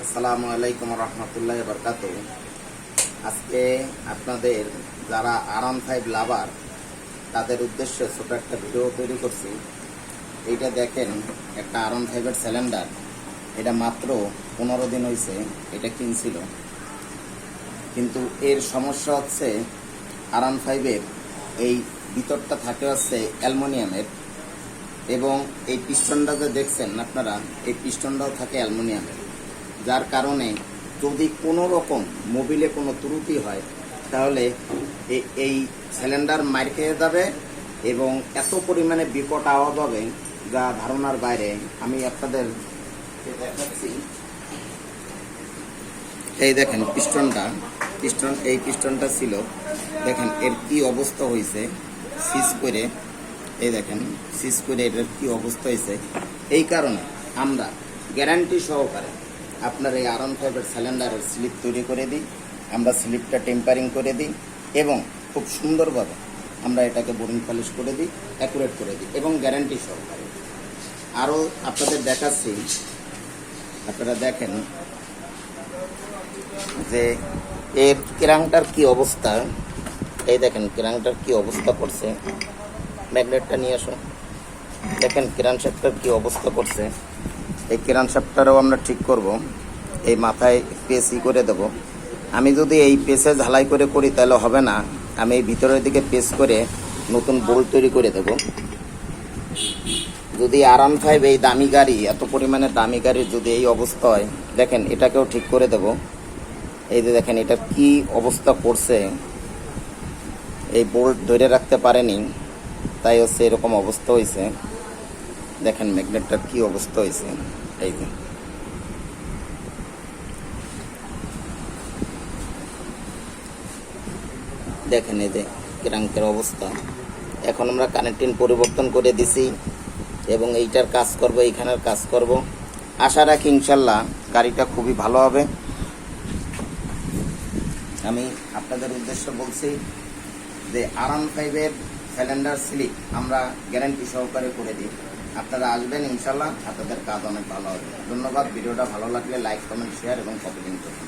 আসসালামু আলাইকুম রহমতুল্লাহ বরকাতুহু। আজকে আপনাদের যারা R15 লাভার তাদের উদ্দেশ্যে ছোট একটা ভিডিও তৈরি করছি। এইটা দেখেন, একটা R15 এর সিলিন্ডার। এটা মাত্র 15 দিন হয়েছে এটা কিনছিল, কিন্তু এর সমস্যা হচ্ছে R15 এর এই ভিতরটা থাকে হচ্ছে অ্যালুমিনিয়ামের, এবং এই পিস্টনটা যে দেখছেন আপনারা, এই পিস্টনটাও থাকে অ্যালুমিনিয়ামের, যার কারণে যদি কোনো রকম মোবিলে কোনো ত্রুটি হয় তাহলে এই সিলিন্ডার মার খেয়ে যাবে এবং এত পরিমাণে বিকট আওয়াজ হবে যা ধারণার বাইরে। আমি আপনাদের দেখাচ্ছি, এই দেখেন এই পিস্টনটা ছিল, দেখেন এর কি অবস্থা হয়েছে সিজ করে, এই দেখেন সিজ করে এটার কি অবস্থা হয়েছে। এই কারণে আমরা গ্যারান্টি সহকারে আপনার এই R15 এর সিলিন্ডারের স্লিপ তৈরি করে দিই। আমরা স্লিপটা টেম্পারিং করে দিই এবং খুব সুন্দরভাবে আমরা এটাকে বোরিং পলিশ করে দিই, অ্যাকুরেট করে দিই এবং গ্যারান্টি সহকারে। আরও আপনাদের দেখাচ্ছি, আপনারা দেখেন যে এর ক্রাঙ্কটার কি অবস্থা। এই দেখেন ক্রাঙ্কটার কি অবস্থা করছে, ম্যাগনেটটা নিয়ে আসো। দেখেন ক্রানশ্যাফটটার কি অবস্থা করছে। এই ক্রানশ্যাফটটারও আমরা ঠিক করব, এই মাথায় পেসি করে দেব। আমি যদি এই পেসে ঝালাই করে করি তাহলে হবে না, আমি এই ভিতরের দিকে পেস করে নতুন বোল্ট তৈরি করে দেব। যদি R15 এই দামি গাড়ি, এত পরিমাণে দামি গাড়ির যদি এই অবস্থা হয়, দেখেন এটাকেও ঠিক করে দেব। এই যে দেখেন এটার কি অবস্থা করছে, এই বোল্ট ধরে রাখতে পারেনি, তাই হচ্ছে এরকম অবস্থা হয়েছে। দেখেন ম্যাগনেটটার কি অবস্থা হয়েছে, এই যে দেখেন এই যে ক্রাঙ্কের অবস্থা। এখন আমরা কানেক্টিং পরিবর্তন করে দিছি এবং এইটার কাজ করব, এইখানের কাজ করব। আশা রাখি ইনশাল্লাহ গাড়িটা খুবই ভালো হবে। আমি আপনাদের উদ্দেশ্য বলছি যে R15 এর সিলিন্ডার স্লিপ আমরা গ্যারান্টি সহকারে করে দিই। আপনারা আসবেন ইনশাল্লাহ, আপনাদের কাজ অনেক ভালো হবে। ধন্যবাদ। ভিডিওটা ভালো লাগলে লাইক, কমেন্ট, শেয়ার এবং কপি লিঙ্ক করুন।